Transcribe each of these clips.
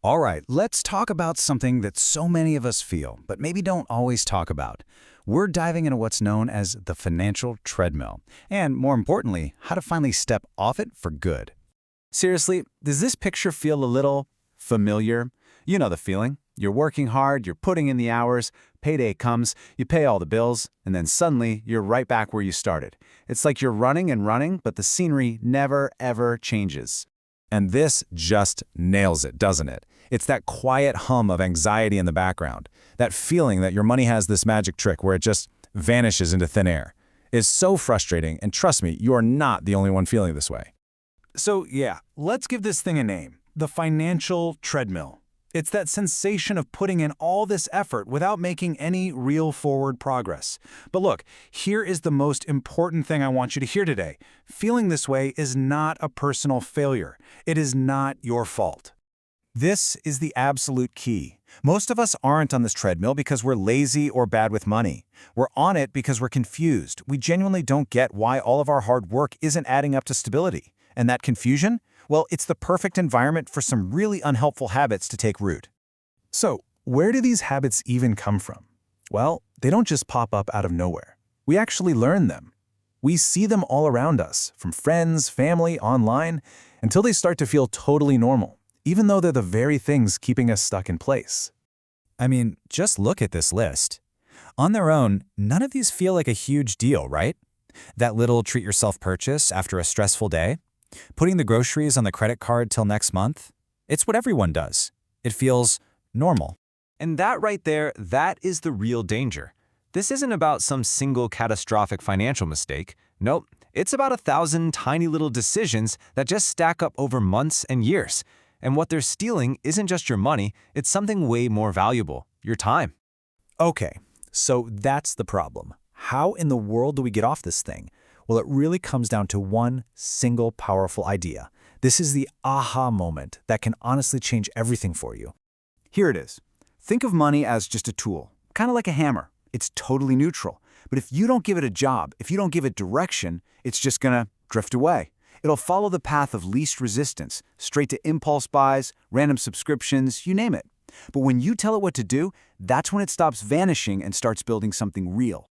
All right, let's talk about something that so many of us feel, but maybe don't always talk about. We're diving into what's known as the financial treadmill, and more importantly, how to finally step off it for good. Seriously, does this picture feel a little familiar? You know the feeling. You're working hard, you're putting in the hours, payday comes, you pay all the bills, and then suddenly you're right back where you started. It's like you're running and running, but the scenery never, ever changes. And this just nails it, doesn't it? It's that quiet hum of anxiety in the background, that feeling that your money has this magic trick where it just vanishes into thin air. It's so frustrating, and trust me, you are not the only one feeling this way. So yeah, let's give this thing a name, the financial treadmill. It's that sensation of putting in all this effort without making any real forward progress. But look, here is the most important thing I want you to hear today. Feeling this way is not a personal failure. It is not your fault. This is the absolute key. Most of us aren't on this treadmill because we're lazy or bad with money. We're on it because we're confused. We genuinely don't get why all of our hard work isn't adding up to stability. And that confusion? Well, it's the perfect environment for some really unhelpful habits to take root. So, where do these habits even come from? Well, they don't just pop up out of nowhere. We actually learn them. We see them all around us, from friends, family, online, until they start to feel totally normal, even though they're the very things keeping us stuck in place. I mean, just look at this list. On their own, none of these feel like a huge deal, right? That little treat-yourself purchase after a stressful day? Putting the groceries on the credit card till next month? It's what everyone does. It feels normal. And that right there, that is the real danger. This isn't about some single catastrophic financial mistake. Nope, it's about 1,000 tiny little decisions that just stack up over months and years. And what they're stealing isn't just your money, it's something way more valuable, your time. Okay, so that's the problem. How in the world do we get off this thing? Well, it really comes down to one single powerful idea. This is the aha moment that can honestly change everything for you. Here it is. Think of money as just a tool, kind of like a hammer. It's totally neutral. But if you don't give it a job, if you don't give it direction, it's just gonna drift away. It'll follow the path of least resistance, straight to impulse buys, random subscriptions, you name it. But when you tell it what to do, that's when it stops vanishing and starts building something real.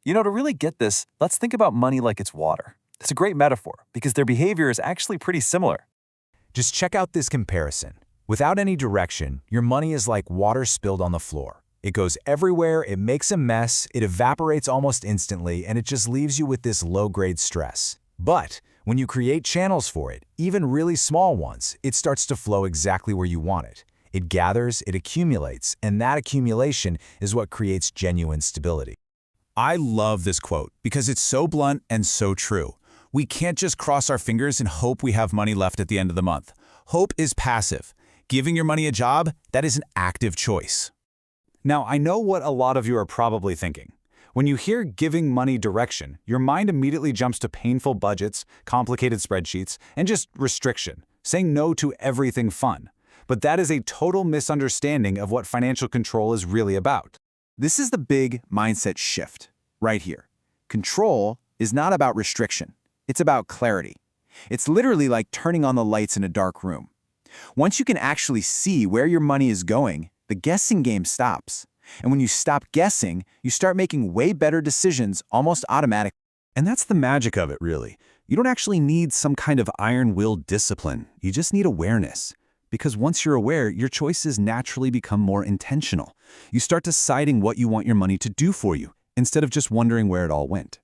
You know, to really get this, let's think about money like it's water. It's a great metaphor because their behavior is actually pretty similar. Just check out this comparison. Without any direction, your money is like water spilled on the floor. It goes everywhere, it makes a mess, it evaporates almost instantly, and it just leaves you with this low-grade stress. But when you create channels for it, even really small ones, it starts to flow exactly where you want it. It gathers, it accumulates, and that accumulation is what creates genuine stability. I love this quote because it's so blunt and so true. We can't just cross our fingers and hope we have money left at the end of the month. Hope is passive. Giving your money a job, that is an active choice. Now, I know what a lot of you are probably thinking. When you hear giving money direction, your mind immediately jumps to painful budgets, complicated spreadsheets, and just restriction, saying no to everything fun. But that is a total misunderstanding of what financial control is really about. This is the big mindset shift, right here. Control is not about restriction. It's about clarity. It's literally like turning on the lights in a dark room. Once you can actually see where your money is going, the guessing game stops. And when you stop guessing, you start making way better decisions almost automatically. And that's the magic of it, really. You don't actually need some kind of iron-willed discipline. You just need awareness. Because once you're aware, your choices naturally become more intentional. You start deciding what you want your money to do for you, instead of just wondering where it all went.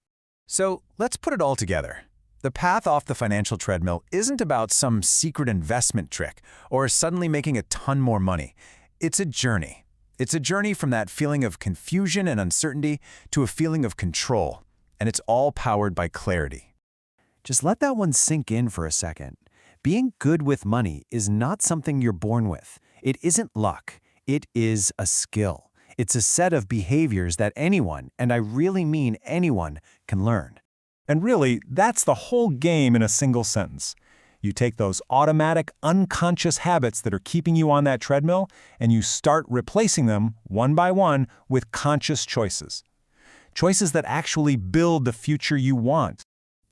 So let's put it all together. The path off the financial treadmill isn't about some secret investment trick or suddenly making a ton more money. It's a journey. It's a journey from that feeling of confusion and uncertainty to a feeling of control, and it's all powered by clarity. Just let that one sink in for a second. Being good with money is not something you're born with. It isn't luck. It is a skill. It's a set of behaviors that anyone, and I really mean anyone, can learn. And really, that's the whole game in a single sentence. You take those automatic, unconscious habits that are keeping you on that treadmill, and you start replacing them, one by one, with conscious choices. Choices that actually build the future you want.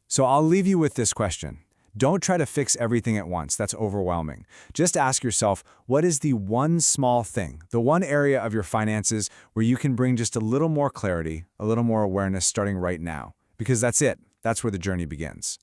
So I'll leave you with this question. Don't try to fix everything at once. That's overwhelming. Just ask yourself, what is the one small thing, the one area of your finances where you can bring just a little more clarity, a little more awareness starting right now? Because that's it. That's where the journey begins.